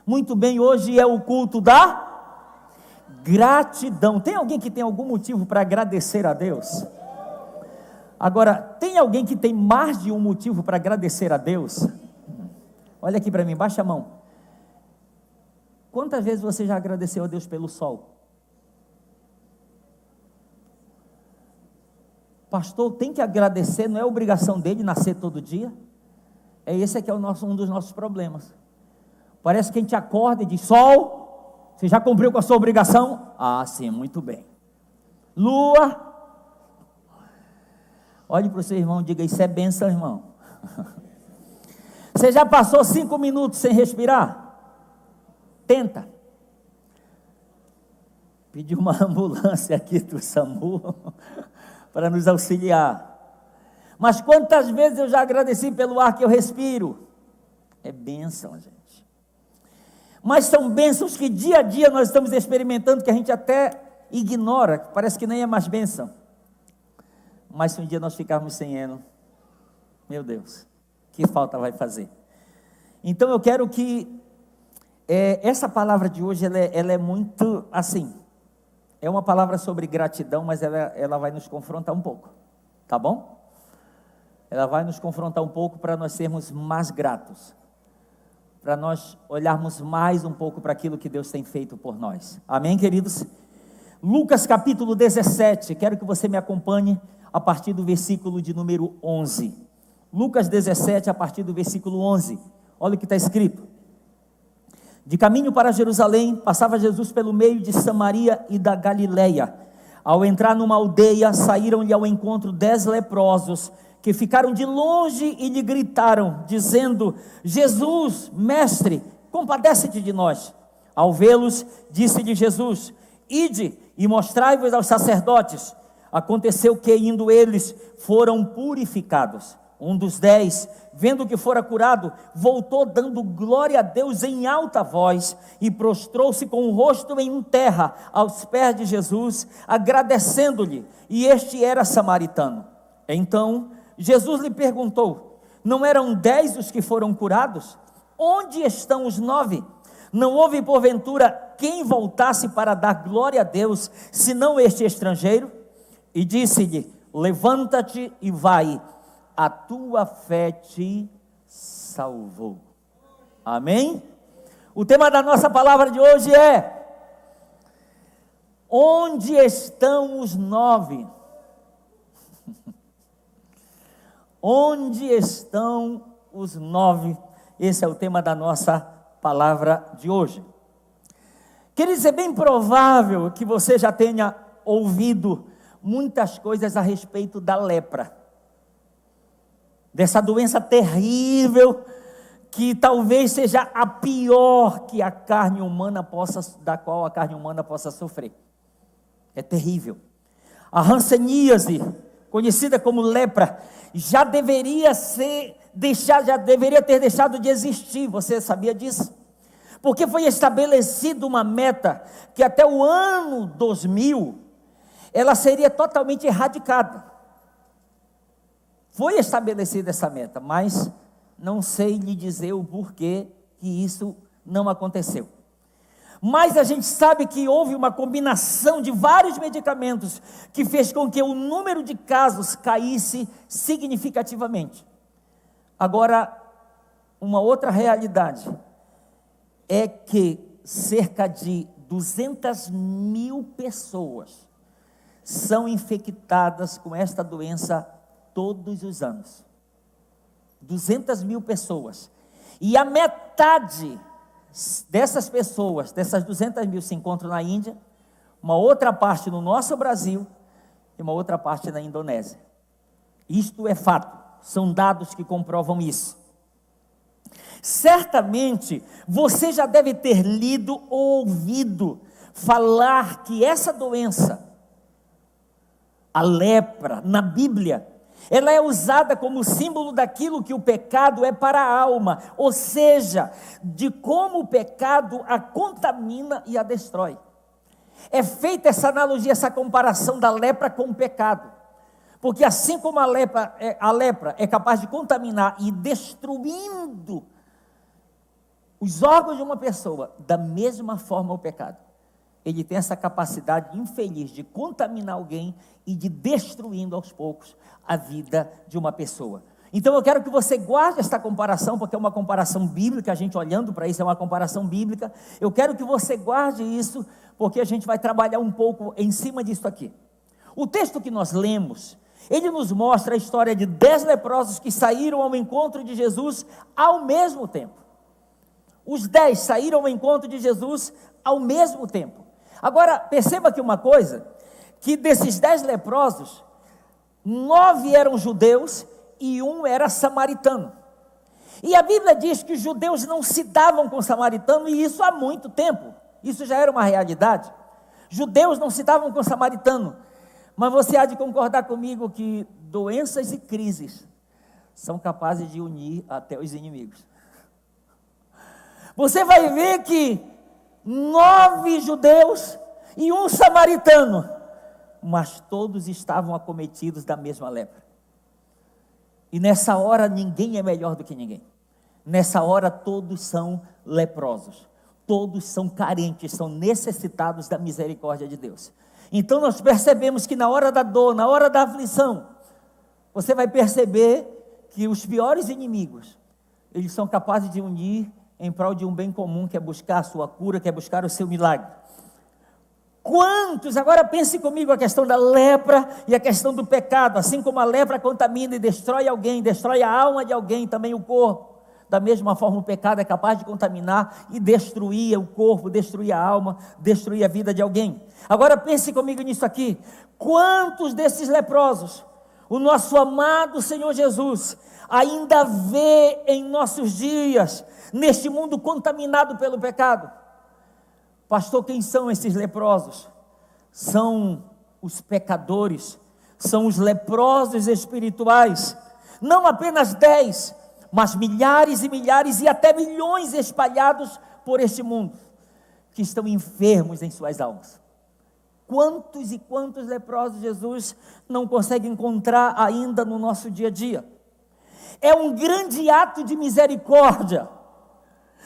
Muito bem, hoje é o culto da gratidão. Tem alguém que tem algum motivo para agradecer a Deus? Agora, tem alguém que tem mais de um motivo para agradecer a Deus? Olha aqui para mim, baixa a mão. Quantas vezes você já agradeceu a Deus pelo sol? Pastor, tem que agradecer, não é obrigação dele nascer todo dia? Esse aqui é um dos nossos problemas. Parece que a gente acorda e diz: sol, você já cumpriu com a sua obrigação? Ah, sim, muito bem. Lua, olhe para o seu irmão e diga: isso é bênção, irmão. Você já passou 5 minutos sem respirar? Tenta. Pedi uma ambulância aqui do SAMU para nos auxiliar. Mas quantas vezes eu já agradeci pelo ar que eu respiro? É bênção, gente. Mas são bênçãos que dia a dia nós estamos experimentando, que a gente até ignora, parece que nem é mais bênção. Mas se um dia nós ficarmos sem ela, meu Deus, que falta vai fazer? Então eu quero que essa palavra de hoje, ela é muito assim, é uma palavra sobre gratidão, mas ela vai nos confrontar um pouco, tá bom? Ela vai nos confrontar um pouco para nós sermos mais gratos, para nós olharmos mais um pouco para aquilo que Deus tem feito por nós. Amém, queridos? Lucas capítulo 17, quero que você me acompanhe a partir do versículo de número 11. Lucas 17, a partir do versículo 11, olha o que está escrito. De caminho para Jerusalém, passava Jesus pelo meio de Samaria e da Galileia. Ao entrar numa aldeia, saíram-lhe ao encontro 10 leprosos, que ficaram de longe e lhe gritaram, dizendo: Jesus, mestre, compadece-te de nós. Ao vê-los, disse-lhe Jesus: ide e mostrai-vos aos sacerdotes. Aconteceu que, indo eles, foram purificados. Um dos 10, vendo que fora curado, voltou dando glória a Deus em alta voz, e prostrou-se com o rosto em terra, aos pés de Jesus, agradecendo-lhe, e este era samaritano. Então Jesus lhe perguntou: não eram 10 os que foram curados? Onde estão os 9? Não houve porventura quem voltasse para dar glória a Deus, senão este estrangeiro? E disse-lhe: levanta-te e vai, a tua fé te salvou. Amém? O tema da nossa palavra de hoje é: onde estão os 9? Onde estão os 9? Esse é o tema da nossa palavra de hoje. Queridos, é bem provável que você já tenha ouvido muitas coisas a respeito da lepra, dessa doença terrível, que talvez seja a pior que a carne humana da qual a carne humana possa sofrer. É terrível. A hanseníase, conhecida como lepra, já deveria ter deixado de existir. Você sabia disso? Porque foi estabelecida uma meta que até o ano 2000 ela seria totalmente erradicada. Foi estabelecida essa meta, mas não sei lhe dizer o porquê que isso não aconteceu. Mas a gente sabe que houve uma combinação de vários medicamentos que fez com que o número de casos caísse significativamente. Agora, uma outra realidade é que cerca de 200 mil pessoas são infectadas com esta doença todos os anos. 200 mil pessoas. E a metade dessas pessoas, dessas 200 mil, se encontram na Índia, uma outra parte no nosso Brasil e uma outra parte na Indonésia. Isto é fato, são dados que comprovam isso. Certamente você já deve ter lido ou ouvido falar que essa doença, a lepra, na Bíblia, ela é usada como símbolo daquilo que o pecado é para a alma, ou seja, de como o pecado a contamina e a destrói. É feita essa analogia, essa comparação da lepra com o pecado, porque assim como a lepra é capaz de contaminar e destruindo Os órgãos de uma pessoa, da mesma forma o pecado, ele tem essa capacidade infeliz de contaminar alguém e de destruindo aos poucos a vida de uma pessoa. Então eu quero que você guarde esta comparação, porque é uma comparação bíblica, a gente olhando para isso é uma comparação bíblica. Eu quero que você guarde isso, porque a gente vai trabalhar um pouco em cima disso aqui. O texto que nós lemos, ele nos mostra a história de 10 leprosos que saíram ao encontro de Jesus ao mesmo tempo. Os 10 saíram ao encontro de Jesus ao mesmo tempo. Agora, perceba aqui uma coisa, que desses 10 leprosos, 9 eram judeus e 1 era samaritano. E a Bíblia diz que os judeus não se davam com o samaritano, e isso há muito tempo. Isso já era uma realidade. Judeus não se davam com o samaritano. Mas você há de concordar comigo que doenças e crises são capazes de unir até os inimigos. Você vai ver que 9 judeus e 1 samaritano, mas todos estavam acometidos da mesma lepra. E nessa hora ninguém é melhor do que ninguém. Nessa hora todos são leprosos, todos são carentes, são necessitados da misericórdia de Deus. Então nós percebemos que na hora da dor, na hora da aflição, você vai perceber que os piores inimigos, eles são capazes de unir em prol de um bem comum, que é buscar a sua cura, que é buscar o seu milagre. Quantos, agora pense comigo a questão da lepra e a questão do pecado, assim como a lepra contamina e destrói alguém, destrói a alma de alguém, também o corpo. Da mesma forma o pecado é capaz de contaminar e destruir o corpo, destruir a alma, destruir a vida de alguém. Agora pense comigo nisso aqui, quantos desses leprosos, o nosso amado Senhor Jesus, ainda vê em nossos dias, neste mundo contaminado pelo pecado? Pastor, quem são esses leprosos? São os pecadores, são os leprosos espirituais, não apenas 10, mas milhares e milhares e até milhões espalhados por este mundo, que estão enfermos em suas almas. Quantos e quantos leprosos Jesus não consegue encontrar ainda no nosso dia a dia? É um grande ato de misericórdia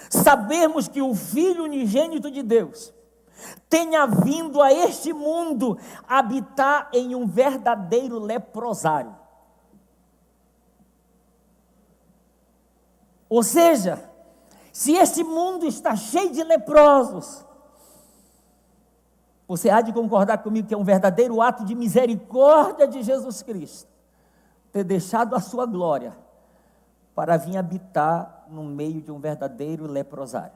sabermos que o Filho unigênito de Deus tenha vindo a este mundo habitar em um verdadeiro leprosário. Ou seja, se este mundo está cheio de leprosos, você há de concordar comigo que é um verdadeiro ato de misericórdia de Jesus Cristo ter deixado a sua glória para vir habitar no meio de um verdadeiro leprosário.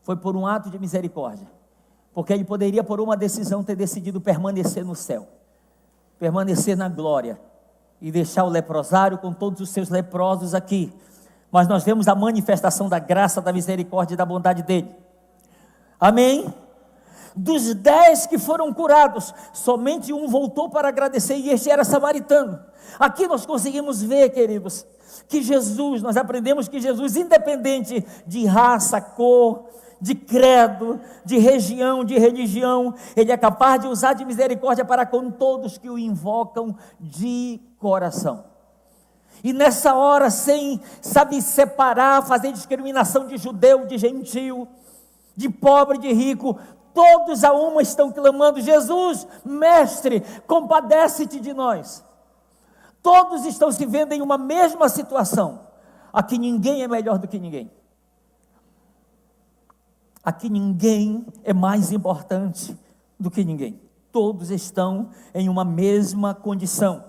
Foi por um ato de misericórdia, porque ele poderia por uma decisão ter decidido permanecer no céu, permanecer na glória e deixar o leprosário com todos os seus leprosos aqui, mas nós vemos a manifestação da graça, da misericórdia e da bondade dele. Amém? Dos 10 que foram curados, somente 1 voltou para agradecer, e este era samaritano. Aqui nós conseguimos ver, queridos, que Jesus, nós aprendemos que Jesus, independente de raça, cor, de credo, de região, de religião, ele é capaz de usar de misericórdia para com todos que o invocam de coração. E nessa hora, sem, separar, fazer discriminação de judeu, de gentil, de pobre, de rico, todos a uma estão clamando: Jesus, mestre, compadece-te de nós. Todos estão se vendo em uma mesma situação. Aqui ninguém é melhor do que ninguém. Aqui ninguém é mais importante do que ninguém. Todos estão em uma mesma condição.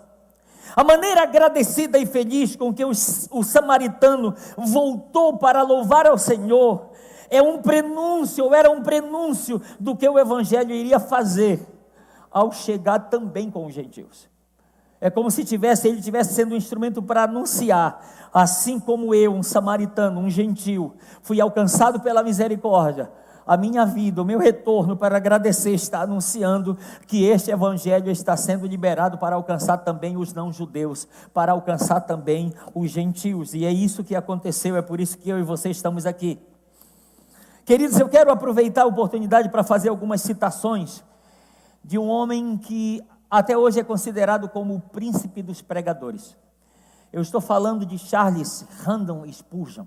A maneira agradecida e feliz com que o samaritano voltou para louvar ao Senhor era um prenúncio do que o Evangelho iria fazer ao chegar também com os gentios. É como se ele tivesse sendo um instrumento para anunciar, assim como eu, um samaritano, um gentil, fui alcançado pela misericórdia, a minha vida, o meu retorno para agradecer está anunciando que este Evangelho está sendo liberado para alcançar também os não-judeus, para alcançar também os gentios, e é isso que aconteceu, é por isso que eu e você estamos aqui. Queridos, eu quero aproveitar a oportunidade para fazer algumas citações de um homem que até hoje é considerado como o príncipe dos pregadores. Eu estou falando de Charles Haddon Spurgeon.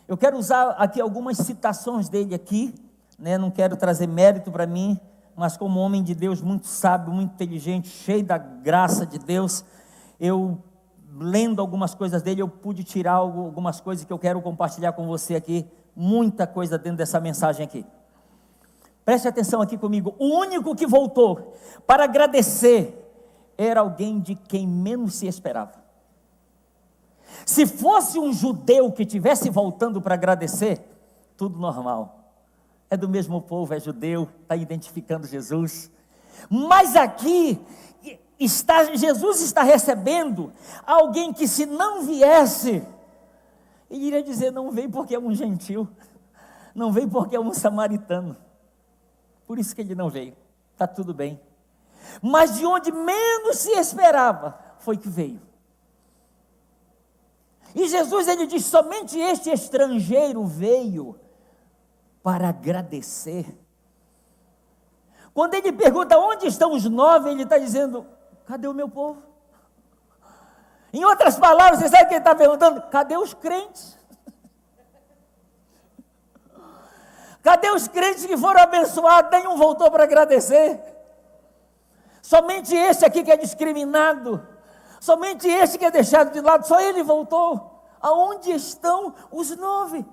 Eu quero usar aqui algumas citações dele aqui, né? Não quero trazer mérito para mim, mas como homem de Deus muito sábio, muito inteligente, cheio da graça de Deus, eu lendo algumas coisas dele, eu pude tirar algumas coisas que eu quero compartilhar com você aqui, muita coisa dentro dessa mensagem aqui. Preste atenção aqui comigo. O único que voltou para agradecer era alguém de quem menos se esperava. Se fosse um judeu que estivesse voltando para agradecer, tudo normal. É do mesmo povo, é judeu, está identificando Jesus. Mas aqui, Jesus está recebendo alguém que, se não viesse, ele iria dizer: não veio porque é um gentil, não veio porque é um samaritano. Por isso que ele não veio, está tudo bem. Mas de onde menos se esperava, foi que veio. E Jesus, ele diz: somente este estrangeiro veio para agradecer. Quando ele pergunta onde estão os 9, ele está dizendo: cadê o meu povo? Em outras palavras, você sabe o que ele está perguntando? Cadê os crentes? Cadê os crentes que foram abençoados? Nenhum voltou para agradecer. Somente esse aqui que é discriminado, somente esse que é deixado de lado, só ele voltou. Aonde estão os 9?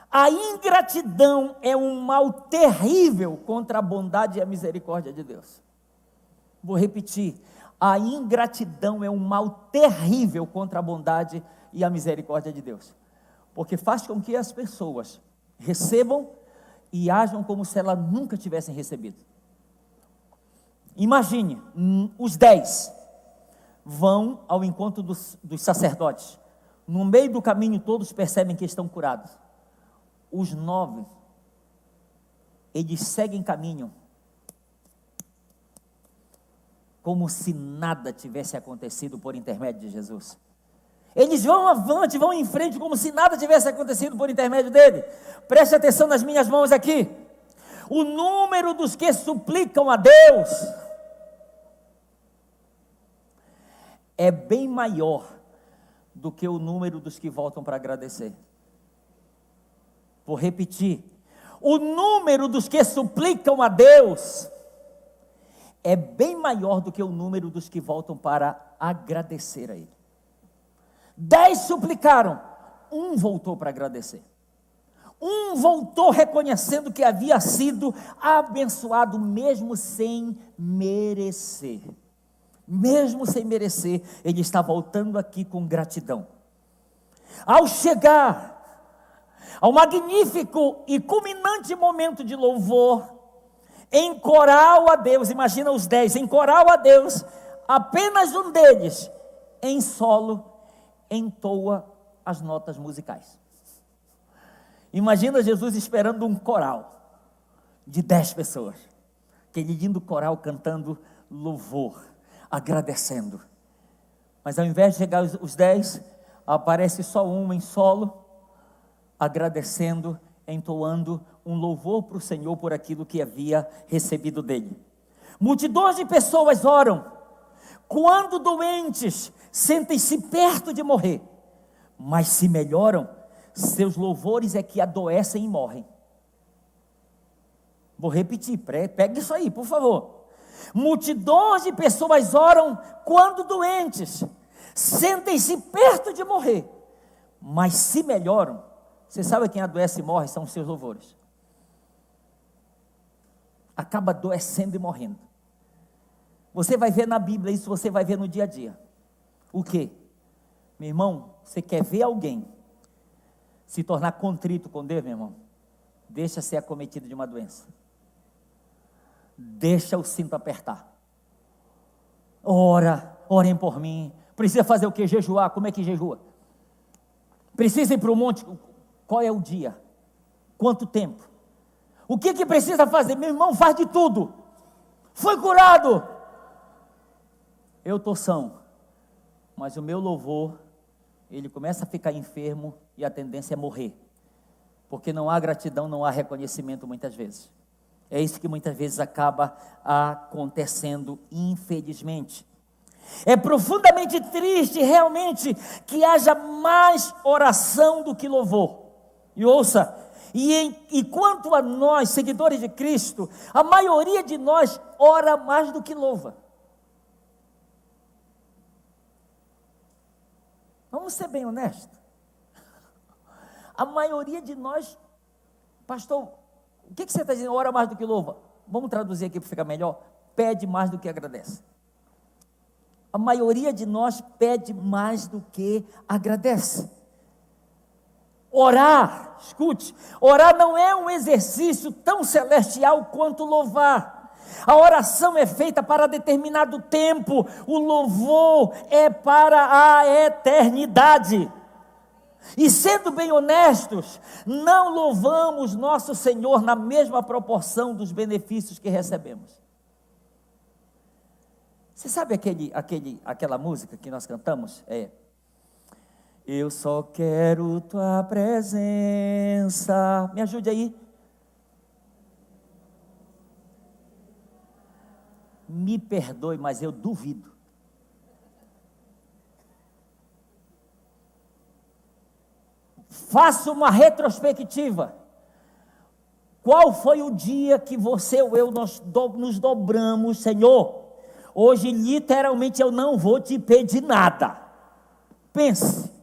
A ingratidão é um mal terrível contra a bondade e a misericórdia de Deus. Vou repetir: a ingratidão é um mal terrível contra a bondade e a misericórdia de Deus, porque faz com que as pessoas recebam e ajam como se elas nunca tivessem recebido. Imagine, os 10 vão ao encontro dos sacerdotes. No meio do caminho todos percebem que estão curados. Os 9, eles seguem caminho, como se nada tivesse acontecido por intermédio de Jesus. Eles vão avante, vão em frente, como se nada tivesse acontecido por intermédio dele. Preste atenção nas minhas mãos aqui. O número dos que suplicam a Deus é bem maior do que o número dos que voltam para agradecer. Vou repetir: o número dos que suplicam a Deus é bem maior do que o número dos que voltam para agradecer a Ele. 10 suplicaram, um voltou para agradecer. Um voltou reconhecendo que havia sido abençoado mesmo sem merecer. Mesmo sem merecer, ele está voltando aqui com gratidão. Ao chegar ao magnífico e culminante momento de louvor, em coral a Deus, imagina os 10, em coral a Deus, apenas um deles, em solo, entoa as notas musicais. Imagina Jesus esperando um coral de 10 pessoas, aquele lindo coral cantando louvor, agradecendo. Mas ao invés de chegar os 10, aparece só um em solo, agradecendo, entoando um louvor para o Senhor por aquilo que havia recebido dele. Multidões de pessoas oram, quando doentes, sentem-se perto de morrer, mas se melhoram, seus louvores é que adoecem e morrem. Vou repetir, pegue isso aí, por favor. Multidões de pessoas oram quando doentes, sentem-se perto de morrer, mas se melhoram. Você sabe quem adoece e morre? São os seus louvores. Acaba adoecendo e morrendo. Você vai ver na Bíblia isso, você vai ver no dia a dia. O quê? Meu irmão, você quer ver alguém se tornar contrito com Deus, meu irmão? Deixa ser acometido de uma doença. Deixa o cinto apertar. Orem por mim. Precisa fazer o quê? Jejuar. Como é que jejua? Precisa ir para o monte. Qual é o dia? Quanto tempo? O que precisa fazer? Meu irmão, faz de tudo. Foi curado. Eu estou são. Mas o meu louvor, ele começa a ficar enfermo e a tendência é morrer. Porque não há gratidão, não há reconhecimento muitas vezes. É isso que muitas vezes acaba acontecendo, infelizmente. É profundamente triste, realmente, que haja mais oração do que louvor. E ouça, e quanto a nós, seguidores de Cristo, a maioria de nós ora mais do que louva. Vamos ser bem honestos. A maioria de nós, pastor, o que você está dizendo? Ora mais do que louva. Vamos traduzir aqui para ficar melhor. Pede mais do que agradece. A maioria de nós pede mais do que agradece. Orar, escute, orar não é um exercício tão celestial quanto louvar. A oração é feita para determinado tempo, o louvor é para a eternidade. E sendo bem honestos, não louvamos nosso Senhor na mesma proporção dos benefícios que recebemos. Você sabe aquela música que nós cantamos? Eu só quero tua presença. Me ajude aí. Me perdoe, mas eu duvido. Faça uma retrospectiva. Qual foi o dia que você ou eu nos dobramos, Senhor? Hoje, literalmente, eu não vou te pedir nada. Pense.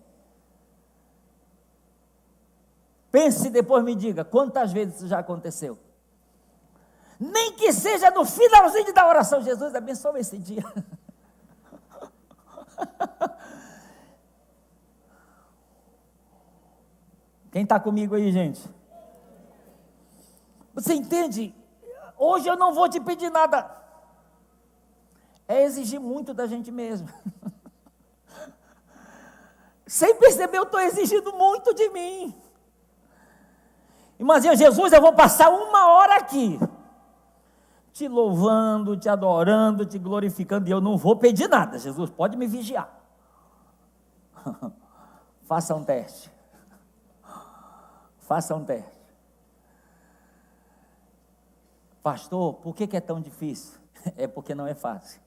Pense e depois me diga, quantas vezes isso já aconteceu? Nem que seja no finalzinho da oração, Jesus abençoe esse dia. Quem está comigo aí, gente? Você entende? Hoje eu não vou te pedir nada. É exigir muito da gente mesmo. Sem perceber, eu estou exigindo muito de mim. Imagina, Jesus, eu vou passar 1 hora aqui, te louvando, te adorando, te glorificando, e eu não vou pedir nada. Jesus, pode me vigiar. Faça um teste. Faça um teste. Pastor, por que é tão difícil? É porque não é fácil.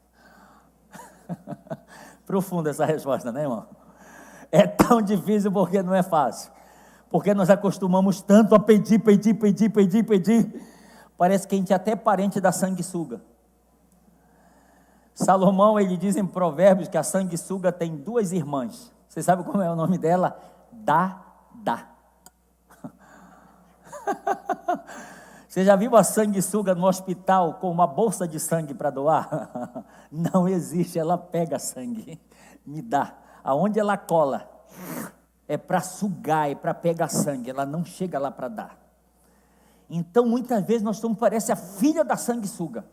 Profunda essa resposta, né, irmão? É tão difícil porque não é fácil. Porque nós acostumamos tanto a pedir. Parece que a gente é até parente da sanguessuga. Salomão, ele diz em Provérbios que a sanguessuga tem 2 irmãs. Você sabe como é o nome dela? Dá. Você já viu a sanguessuga no hospital com uma bolsa de sangue para doar? Não existe, ela pega sangue, me dá. Aonde ela cola, é para sugar, é para pegar sangue, ela não chega lá para dar. Então, muitas vezes, nós somos, parece a filha da sanguessuga.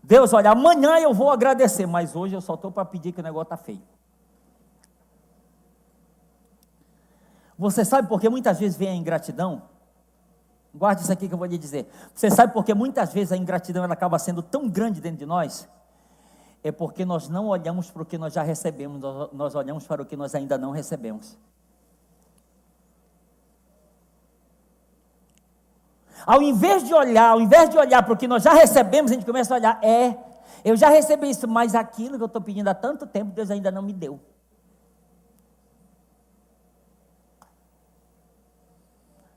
Deus, olha, amanhã eu vou agradecer, mas hoje eu só estou para pedir que o negócio está feio. Você sabe por que muitas vezes vem a ingratidão? Guarde isso aqui que eu vou lhe dizer. Você sabe por que muitas vezes a ingratidão ela acaba sendo tão grande dentro de nós? É porque nós não olhamos para o que nós já recebemos, nós olhamos para o que nós ainda não recebemos. Ao invés de olhar para o que nós já recebemos, a gente começa a olhar, eu já recebi isso, mas aquilo que eu estou pedindo há tanto tempo, Deus ainda não me deu.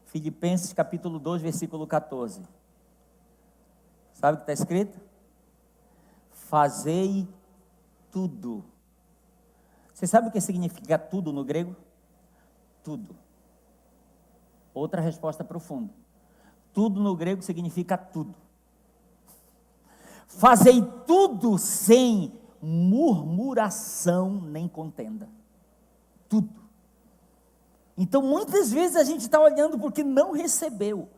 Filipenses capítulo 2, versículo 14. Sabe o que está escrito? Fazei tudo. Você sabe o que significa tudo no grego? Tudo. Outra resposta profunda. Tudo no grego significa tudo. Fazei tudo sem murmuração nem contenda. Tudo. Então, muitas vezes a gente está olhando porque não recebeu.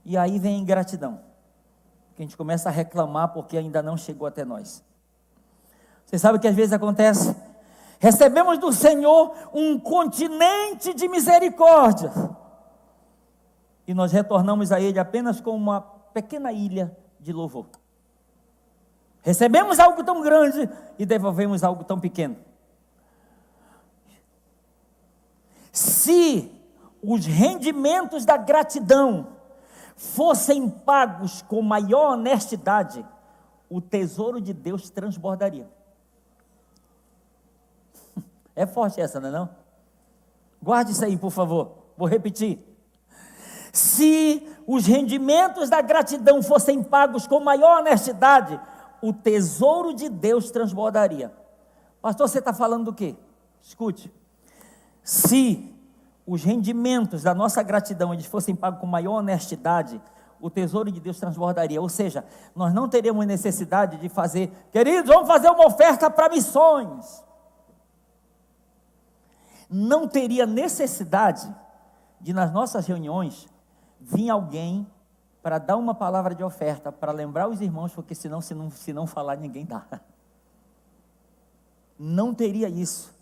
E aí vem a ingratidão. Que a gente começa a reclamar porque ainda não chegou até nós. Você sabe o que às vezes acontece? Recebemos do Senhor um continente de misericórdia. E nós retornamos a Ele apenas com uma pequena ilha de louvor. Recebemos algo tão grande e devolvemos algo tão pequeno. Se os rendimentos da gratidão fossem pagos com maior honestidade, o tesouro de Deus transbordaria. É forte essa, não é não? Guarde isso aí, por favor. Vou repetir. Se os rendimentos da gratidão fossem pagos com maior honestidade, o tesouro de Deus transbordaria. Pastor, você está falando do quê? Escute. Se os rendimentos da nossa gratidão eles fossem pagos com maior honestidade, o tesouro de Deus transbordaria. Ou seja, nós não teríamos necessidade de fazer, queridos, vamos fazer uma oferta para missões. Não teria necessidade de, nas nossas reuniões, vir alguém para dar uma palavra de oferta, para lembrar os irmãos, porque senão, se não falar, ninguém dá. Não teria isso.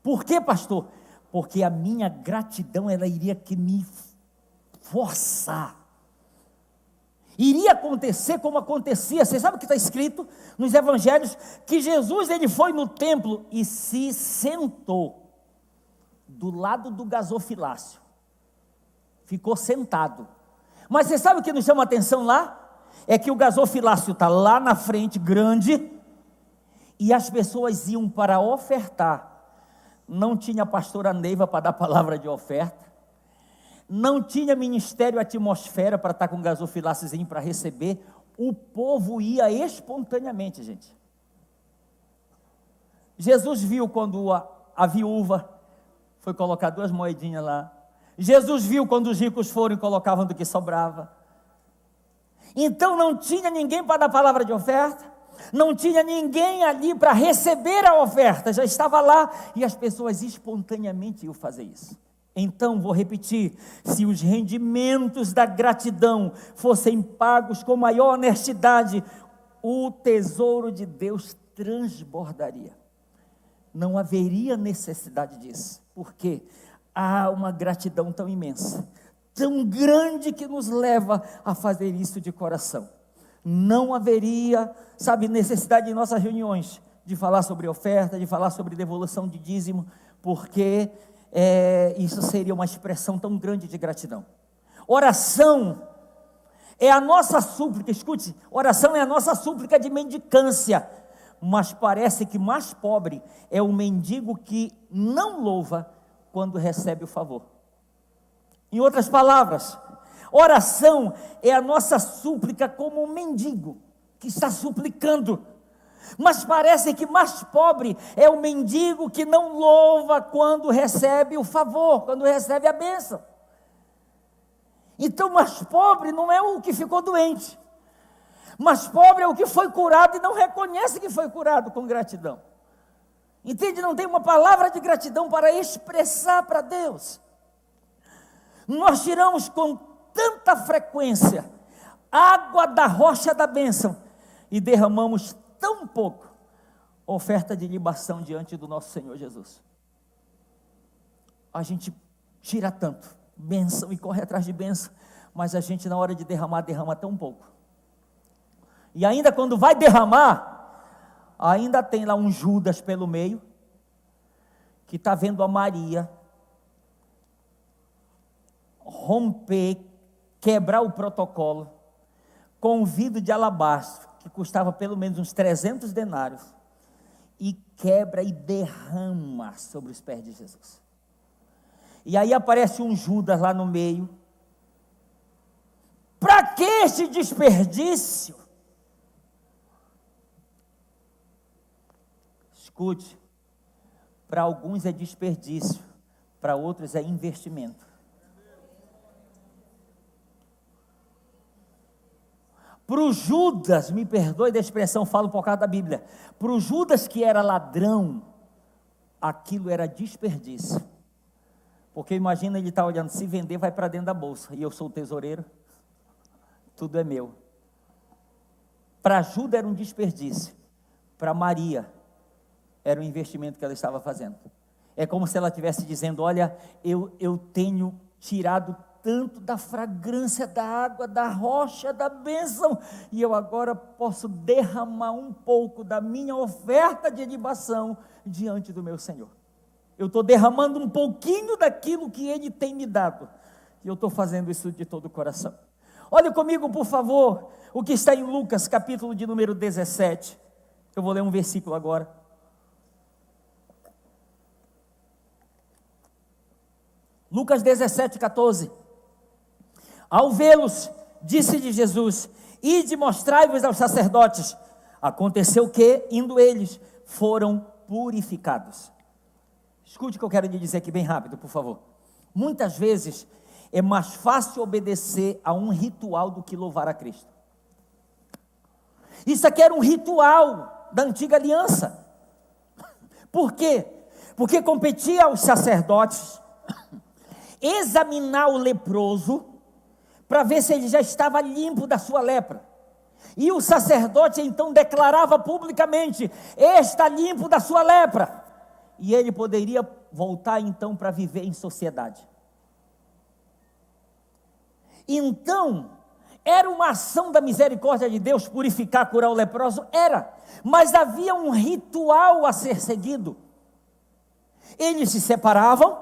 Por quê, pastor? Porque a minha gratidão, ela iria que me forçar. Iria acontecer como acontecia. Você sabe o que está escrito nos evangelhos? Que Jesus, ele foi no templo e se sentou do lado do gasofilácio. Ficou sentado. Mas você sabe o que nos chama a atenção lá? É que o gasofilácio está lá na frente, grande, e as pessoas iam para ofertar. Não tinha pastora Neiva para dar palavra de oferta, não tinha ministério Atmosfera para estar com o gasofiláciozinho para receber. O povo ia espontaneamente, gente. Jesus viu quando a viúva foi colocar 2 moedinhas lá. Jesus viu quando os ricos foram e colocavam do que sobrava. Então não tinha ninguém para dar palavra de oferta, não tinha ninguém ali para receber a oferta, já estava lá e as pessoas espontaneamente iam fazer isso. Então, vou repetir, se os rendimentos da gratidão fossem pagos com maior honestidade, o tesouro de Deus transbordaria. Não haveria necessidade disso. Por quê? Há uma gratidão tão imensa, tão grande, que nos leva a fazer isso de coração. Não haveria, necessidade em nossas reuniões de falar sobre oferta, de falar sobre devolução de dízimo, porque isso seria uma expressão tão grande de gratidão. Oração é a nossa súplica, escute, oração é a nossa súplica de mendicância, mas parece que mais pobre é o mendigo que não louva quando recebe o favor. Em outras palavras, oração é a nossa súplica como um mendigo que está suplicando, mas parece que mais pobre é o mendigo que não louva quando recebe o favor, quando recebe a bênção. Então, mais pobre não é o que ficou doente, mais pobre é o que foi curado e não reconhece que foi curado com gratidão. Entende? Não tem uma palavra de gratidão para expressar para Deus. Nós tiramos com tanta frequência água da rocha da bênção e derramamos tão pouco oferta de libação diante do nosso Senhor Jesus. A gente tira tanto bênção e corre atrás de bênção, mas a gente na hora de derramar, derrama tão pouco. E ainda quando vai derramar, ainda tem lá um Judas pelo meio, que está vendo a Maria romper, quebrar o protocolo, com um vidro de alabastro, que custava pelo menos uns 300 denários, e quebra e derrama sobre os pés de Jesus. E aí aparece um Judas lá no meio. Para que esse desperdício? Escute, para alguns é desperdício, para outros é investimento. Para o Judas, me perdoe da expressão, falo por causa da Bíblia, para o Judas que era ladrão, aquilo era desperdício, porque imagina ele estar olhando, se vender vai para dentro da bolsa, e eu sou o tesoureiro, tudo é meu. Para Judas era um desperdício, para Maria era um investimento que ela estava fazendo. É como se ela estivesse dizendo, olha, eu tenho tirado tanto da fragrância da água, da rocha, da bênção, e eu agora posso derramar um pouco da minha oferta de libação diante do meu Senhor. Eu estou derramando um pouquinho daquilo que Ele tem me dado, e eu estou fazendo isso de todo o coração. Olhe comigo, por favor, o que está em Lucas, capítulo de número 17. Eu vou ler um versículo agora. Lucas 17, 14. Ao vê-los, disse-lhe Jesus: ide mostrai-vos aos sacerdotes. Aconteceu que, indo eles, foram purificados. Escute o que eu quero lhe dizer aqui bem rápido, por favor. Muitas vezes é mais fácil obedecer a um ritual do que louvar a Cristo. Isso aqui era um ritual da antiga aliança. Por quê? Porque competia aos sacerdotes examinar o leproso para ver se ele já estava limpo da sua lepra. E o sacerdote então declarava publicamente: está limpo da sua lepra. E ele poderia voltar então para viver em sociedade. Então, era uma ação da misericórdia de Deus purificar, curar o leproso? Era, mas havia um ritual a ser seguido. Eles se separavam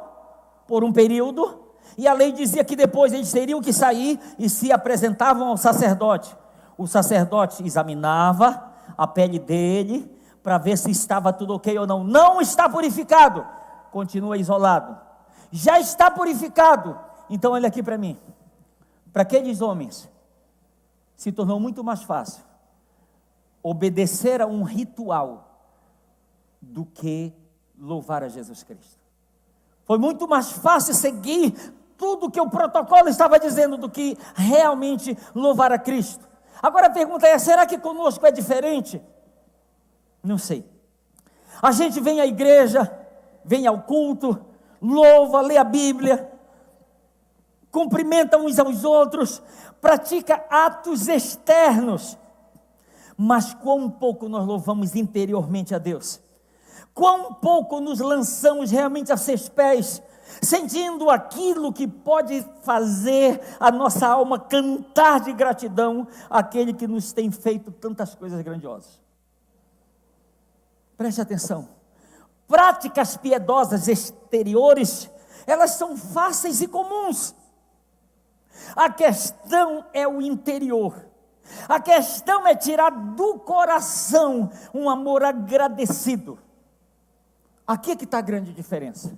por um período, e a lei dizia que depois eles teriam que sair e se apresentavam ao sacerdote. O sacerdote examinava a pele dele para ver se estava tudo ok ou não. Não está purificado, continua isolado. Já está purificado, então olha aqui para mim. Para aqueles homens, se tornou muito mais fácil obedecer a um ritual do que louvar a Jesus Cristo. Foi muito mais fácil seguir tudo que o protocolo estava dizendo do que realmente louvar a Cristo. Agora a pergunta é: será que conosco é diferente? Não sei. A gente vem à igreja, vem ao culto, louva, lê a Bíblia, cumprimenta uns aos outros, pratica atos externos, mas quão pouco nós louvamos interiormente a Deus, quão pouco nos lançamos realmente a seus pés, sentindo aquilo que pode fazer a nossa alma cantar de gratidão àquele que nos tem feito tantas coisas grandiosas. Preste atenção, práticas piedosas exteriores, elas são fáceis e comuns. A questão é o interior. A questão é tirar do coração um amor agradecido. Aqui é que está a grande diferença.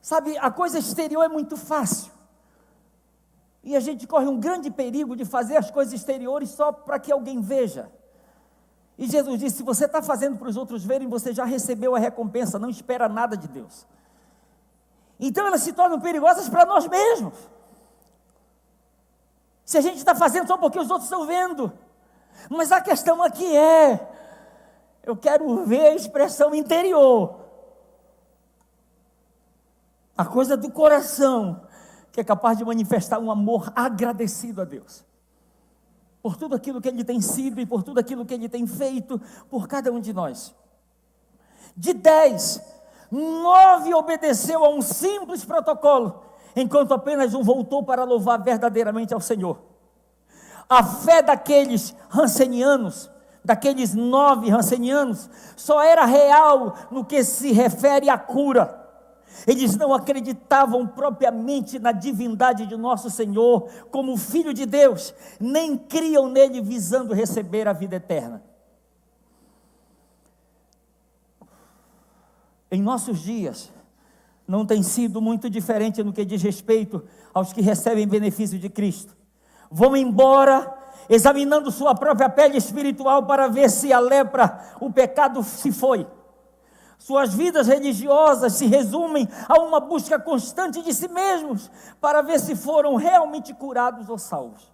Sabe, a coisa exterior é muito fácil. E a gente corre um grande perigo de fazer as coisas exteriores só para que alguém veja. E Jesus disse: se você está fazendo para os outros verem, você já recebeu a recompensa, não espera nada de Deus. Então elas se tornam perigosas para nós mesmos. Se a gente está fazendo só porque os outros estão vendo. Mas a questão aqui é: eu quero ver a expressão interior. A coisa do coração, que é capaz de manifestar um amor agradecido a Deus. Por tudo aquilo que Ele tem sido e por tudo aquilo que Ele tem feito por cada um de nós. De 10, 9 obedeceu a um simples protocolo, enquanto apenas um voltou para louvar verdadeiramente ao Senhor. A fé daqueles rancenianos, daqueles 9 rancenianos, só era real no que se refere à cura. Eles não acreditavam propriamente na divindade de nosso Senhor como Filho de Deus, nem criam nele visando receber a vida eterna. Em nossos dias, não tem sido muito diferente no que diz respeito aos que recebem benefício de Cristo. Vão embora examinando sua própria pele espiritual para ver se a lepra, o pecado se foi. Suas vidas religiosas se resumem a uma busca constante de si mesmos para ver se foram realmente curados ou salvos.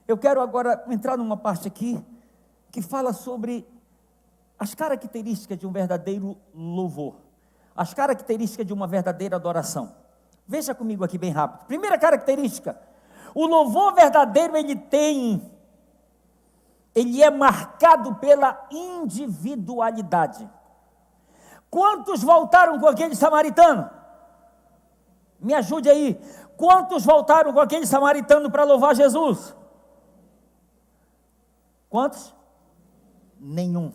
Eu quero agora entrar numa parte aqui que fala sobre as características de um verdadeiro louvor, as características de uma verdadeira adoração. Veja comigo aqui bem rápido. Primeira característica: o louvor verdadeiro ele é marcado pela individualidade. Quantos voltaram com aquele samaritano? Me ajude aí. Quantos voltaram com aquele samaritano para louvar Jesus? Quantos? Nenhum.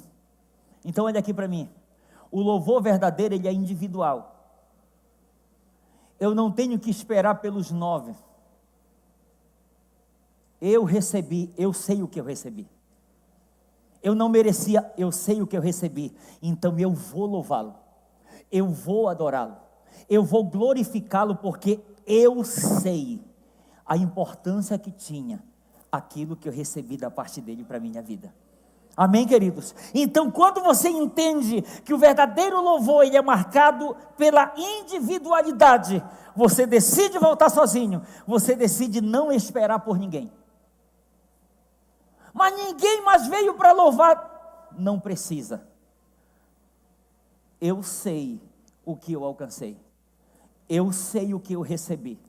Então olha aqui para mim. O louvor verdadeiro, ele é individual. Eu não tenho que esperar pelos 9. Eu recebi, eu sei o que eu recebi. Eu não merecia, eu sei o que eu recebi. Então eu vou louvá-lo. Eu vou adorá-lo. Eu vou glorificá-lo porque eu sei a importância que tinha aquilo que eu recebi da parte dele para a minha vida. Amém, queridos? Então, quando você entende que o verdadeiro louvor ele é marcado pela individualidade, você decide voltar sozinho, você decide não esperar por ninguém. Mas ninguém mais veio para louvar. Não precisa. Eu sei o que eu alcancei. Eu sei o que eu recebi.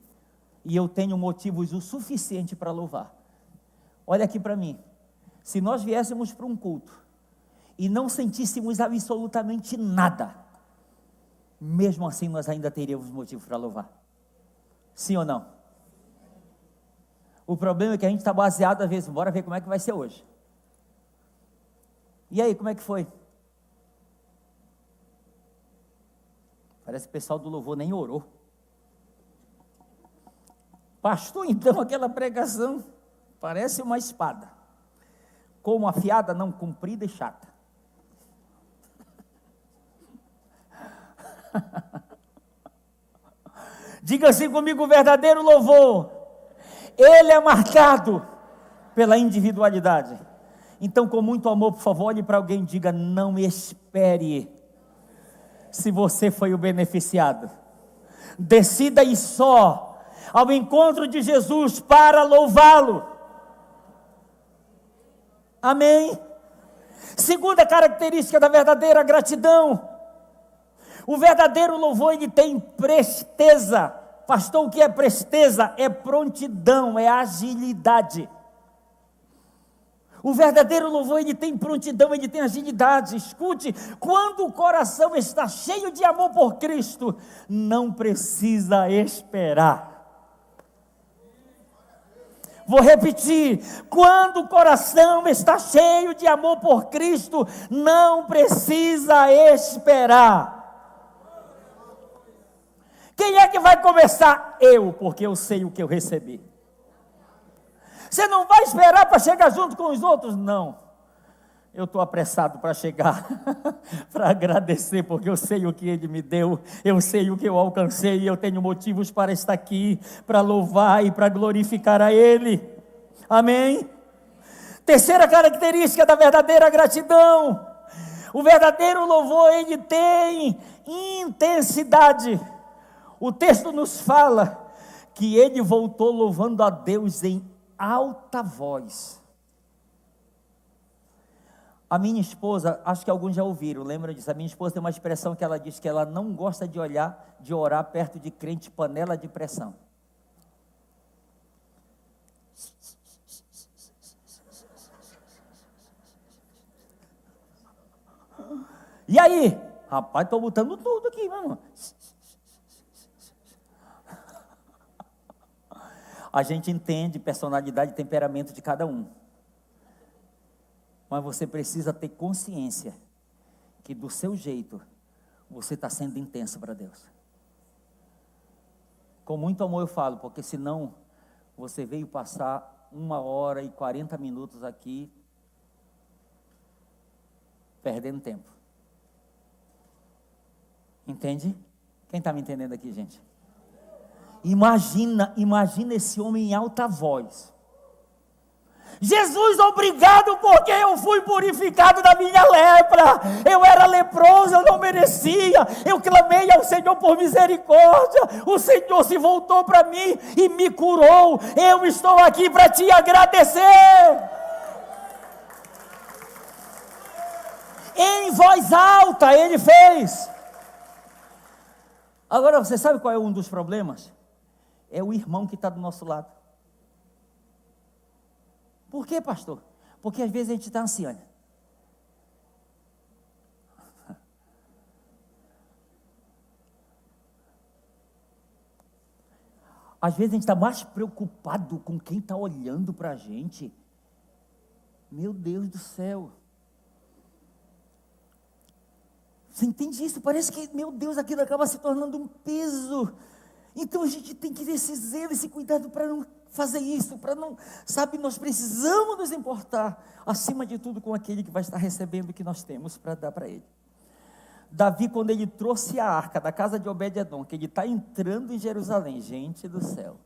E eu tenho motivos o suficiente para louvar. Olha aqui para mim. Se nós viéssemos para um culto e não sentíssemos absolutamente nada, mesmo assim nós ainda teríamos motivo para louvar. Sim ou não? O problema é que a gente está baseado às vezes, bora ver como é que vai ser hoje. E aí, como é que foi? Parece que o pessoal do louvor nem orou. Pastor, então aquela pregação parece uma espada, como afiada, não comprida e chata. Diga assim comigo, o verdadeiro louvor, ele é marcado pela individualidade. Então, com muito amor, por favor, olhe para alguém e diga, não espere se você foi o beneficiado. Decida ir só ao encontro de Jesus para louvá-lo. Amém? Segunda característica da verdadeira gratidão. O verdadeiro louvor, ele tem presteza. Pastor, o que é presteza? É prontidão, é agilidade. O verdadeiro louvor, ele tem prontidão, ele tem agilidade. Escute, quando o coração está cheio de amor por Cristo, não precisa esperar. Vou repetir, quando o coração está cheio de amor por Cristo, não precisa esperar. Quem é que vai começar? Eu, porque eu sei o que eu recebi. Você não vai esperar para chegar junto com os outros? Não. Eu estou apressado para chegar, para agradecer, porque eu sei o que Ele me deu, eu sei o que eu alcancei, e eu tenho motivos para estar aqui, para louvar e para glorificar a Ele. Amém? Terceira característica da verdadeira gratidão. O verdadeiro louvor, ele tem intensidade. O texto nos fala que ele voltou louvando a Deus em alta voz. A minha esposa, acho que alguns já ouviram, lembra disso? A minha esposa tem uma expressão que ela diz que ela não gosta de orar perto de crente panela de pressão. E aí? Rapaz, estou botando tudo aqui, meu irmão. A gente entende personalidade e temperamento de cada um. Mas você precisa ter consciência que do seu jeito, você está sendo intenso para Deus. Com muito amor eu falo, porque senão você veio passar 1h40 aqui, perdendo tempo. Entende? Quem está me entendendo aqui, gente? Imagina esse homem em alta voz. Jesus, obrigado porque eu fui purificado da minha lepra. Eu era leproso, eu não merecia. Eu clamei ao Senhor por misericórdia. O Senhor se voltou para mim e me curou. Eu estou aqui para te agradecer. Em voz alta ele fez. Agora você sabe qual é um dos problemas? É o irmão que está do nosso lado. Por quê, pastor? Porque às vezes a gente está assim, olha. Às vezes a gente está mais preocupado com quem está olhando para a gente. Meu Deus do céu. Você entende isso? Parece que, meu Deus, aquilo acaba se tornando um peso. Então a gente tem que ter esse zelo, esse cuidado para não fazer isso, para não, sabe, nós precisamos nos importar, acima de tudo, com aquele que vai estar recebendo o que nós temos para dar para ele. Davi, quando ele trouxe a arca da casa de Obed-edom, que ele está entrando em Jerusalém, gente do céu,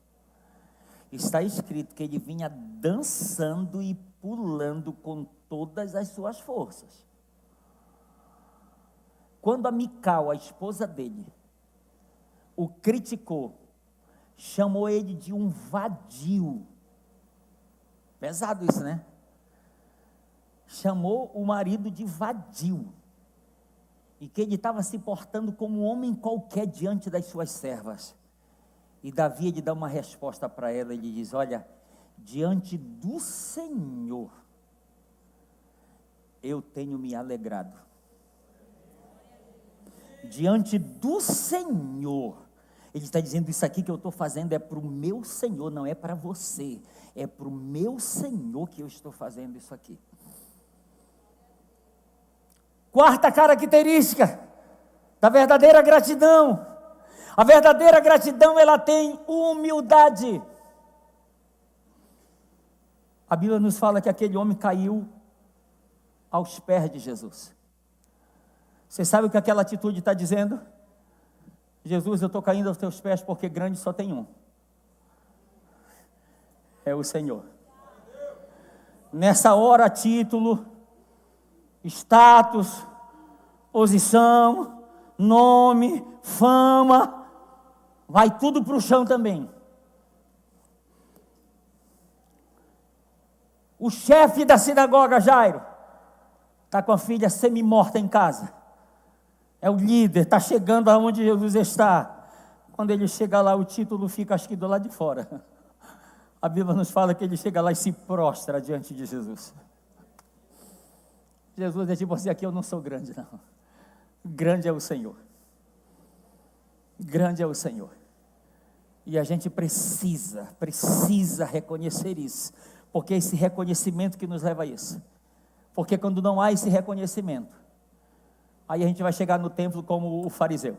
está escrito que ele vinha dançando e pulando com todas as suas forças. Quando a Mical, a esposa dele, o criticou, chamou ele de um vadio. Pesado isso, né? Chamou o marido de vadio. E que ele estava se portando como um homem qualquer diante das suas servas. E Davi, ele dá uma resposta para ela, ele diz: olha, diante do Senhor, eu tenho me alegrado. Diante do Senhor, ele está dizendo: isso aqui que eu estou fazendo é para o meu Senhor, não é para você, é para o meu Senhor que eu estou fazendo isso aqui. Quarta característica da verdadeira gratidão: a verdadeira gratidão, ela tem humildade. A Bíblia nos fala que aquele homem caiu aos pés de Jesus. Você sabe o que aquela atitude está dizendo? Jesus, eu estou caindo aos teus pés porque grande só tem um. É o Senhor. Nessa hora, título, status, posição, nome, fama, vai tudo para o chão também. O chefe da sinagoga, Jairo, está com a filha semi-morta em casa. É o líder, está chegando aonde Jesus está. Quando ele chega lá, o título fica, acho que do lado de fora. A Bíblia nos fala que ele chega lá e se prostra diante de Jesus. Jesus é tipo assim: aqui eu não sou grande, não. Grande é o Senhor. Grande é o Senhor. E a gente precisa reconhecer isso. Porque é esse reconhecimento que nos leva a isso. Porque quando não há esse reconhecimento, aí a gente vai chegar no templo como o fariseu.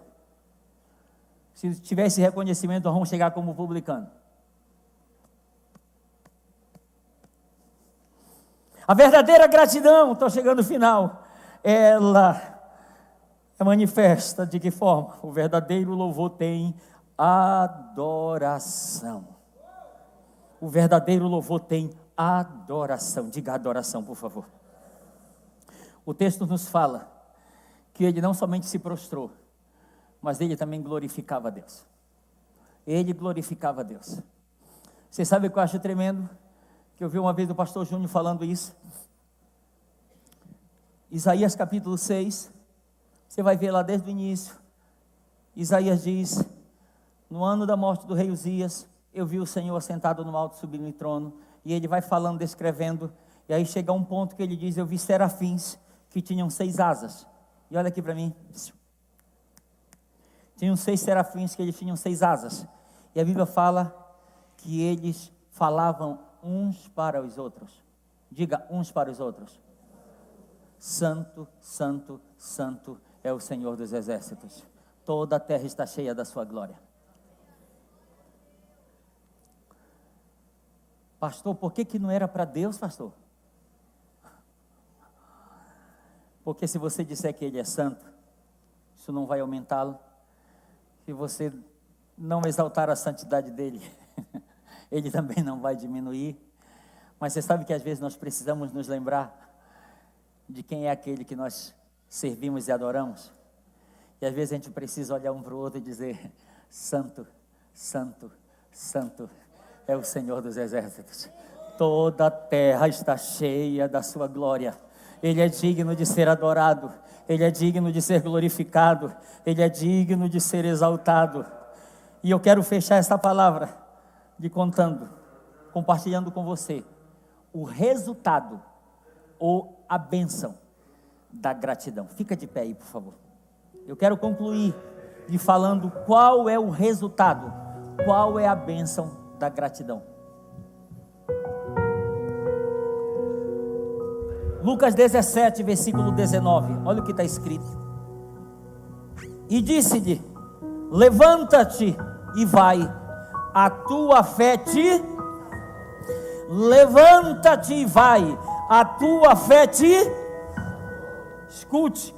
Se tiver esse reconhecimento, nós vamos chegar como o publicano. A verdadeira gratidão, estou chegando no final, ela é manifesta de que forma? O verdadeiro louvor tem adoração. O verdadeiro louvor tem adoração. Diga adoração, por favor. O texto nos fala que ele não somente se prostrou, mas ele também glorificava a Deus. Ele glorificava a Deus. Você sabe o que eu acho tremendo? Que eu vi uma vez o pastor Júnior falando isso. Isaías capítulo 6, você vai ver lá desde o início. Isaías diz: no ano da morte do rei Uzias, eu vi o Senhor assentado no alto, subindo no trono. E ele vai falando, descrevendo, e aí chega um ponto que ele diz: eu vi serafins que tinham 6 asas. E olha aqui para mim. Tinham 6 serafins que eles tinham 6 asas. E a Bíblia fala que eles falavam uns para os outros. Diga, uns para os outros. Santo, santo, santo é o Senhor dos exércitos. Toda a terra está cheia da sua glória. Pastor, por que não era para Deus, pastor? Porque se você disser que Ele é santo, isso não vai aumentá-lo. Se você não exaltar a santidade dEle, Ele também não vai diminuir. Mas você sabe que às vezes nós precisamos nos lembrar de quem é aquele que nós servimos e adoramos. E às vezes a gente precisa olhar um para o outro e dizer: santo, santo, santo é o Senhor dos exércitos. Toda a terra está cheia da sua glória. Ele é digno de ser adorado, Ele é digno de ser glorificado, Ele é digno de ser exaltado. E eu quero fechar essa palavra compartilhando com você o resultado ou a bênção da gratidão. Fica de pé aí, por favor. Eu quero concluir lhe falando qual é o resultado, qual é a bênção da gratidão. Lucas 17, versículo 19, olha o que está escrito. E disse-lhe: levanta-te e vai, a tua fé te levanta-te e vai, a tua fé te... Escute,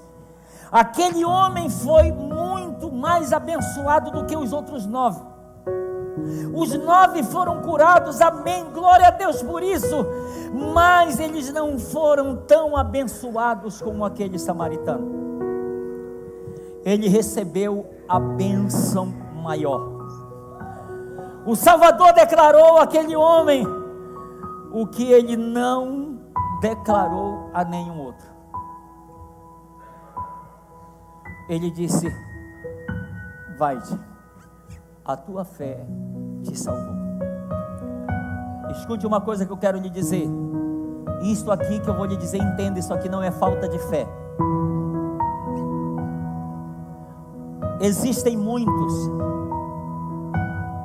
aquele homem foi muito mais abençoado do que os outros 9. Os 9 foram curados, amém, glória a Deus por isso, mas eles não foram tão abençoados como aquele samaritano. Ele recebeu a bênção maior. O Salvador declarou àquele homem o que ele não declarou a nenhum outro. Ele disse: vai-te, a tua fé te salvou. Escute uma coisa que eu quero lhe dizer. Isto aqui que eu vou lhe dizer, entenda, isso aqui não é falta de fé. Existem muitos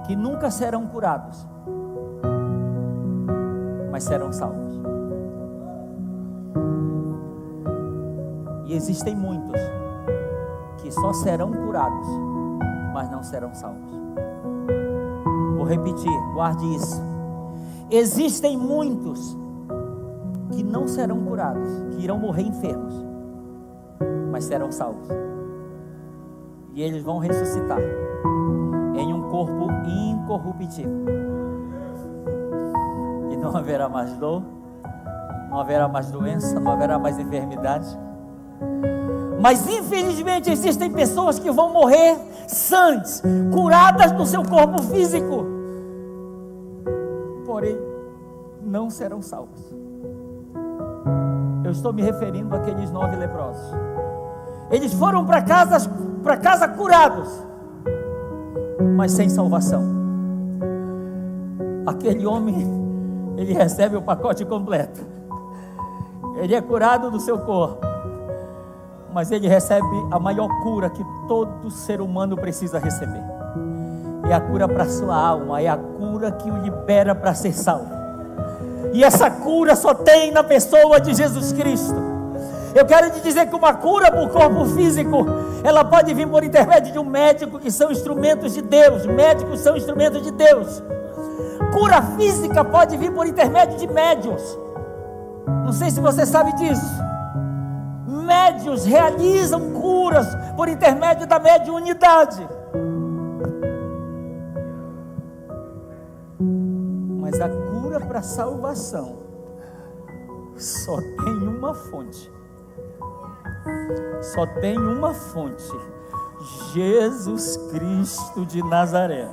que nunca serão curados, mas serão salvos. E existem muitos que só serão curados, mas não serão salvos. Vou repetir, guarde isso. Existem muitos que não serão curados, que irão morrer enfermos, mas serão salvos. E eles vão ressuscitar em um corpo incorruptível. E não haverá mais dor, não haverá mais doença, não haverá mais enfermidade. Mas infelizmente existem pessoas que vão morrer sãs, curadas do seu corpo físico, porém não serão salvos. Eu estou me referindo àqueles 9 leprosos. Eles foram para casa curados, mas sem salvação. Aquele homem, ele recebe o pacote completo. Ele é curado do seu corpo, mas ele recebe a maior cura que todo ser humano precisa receber. É a cura para a sua alma, é a cura que o libera para ser salvo. E essa cura só tem na pessoa de Jesus Cristo. Eu quero te dizer que uma cura para o corpo físico, ela pode vir por intermédio de um médico, que são instrumentos de Deus. Médicos são instrumentos de Deus. Cura física pode vir por intermédio de médiuns. Não sei se você sabe disso. Médiuns realizam curas por intermédio da mediunidade. Mas a cura para a salvação só tem uma fonte. Só tem uma fonte: Jesus Cristo de Nazaré.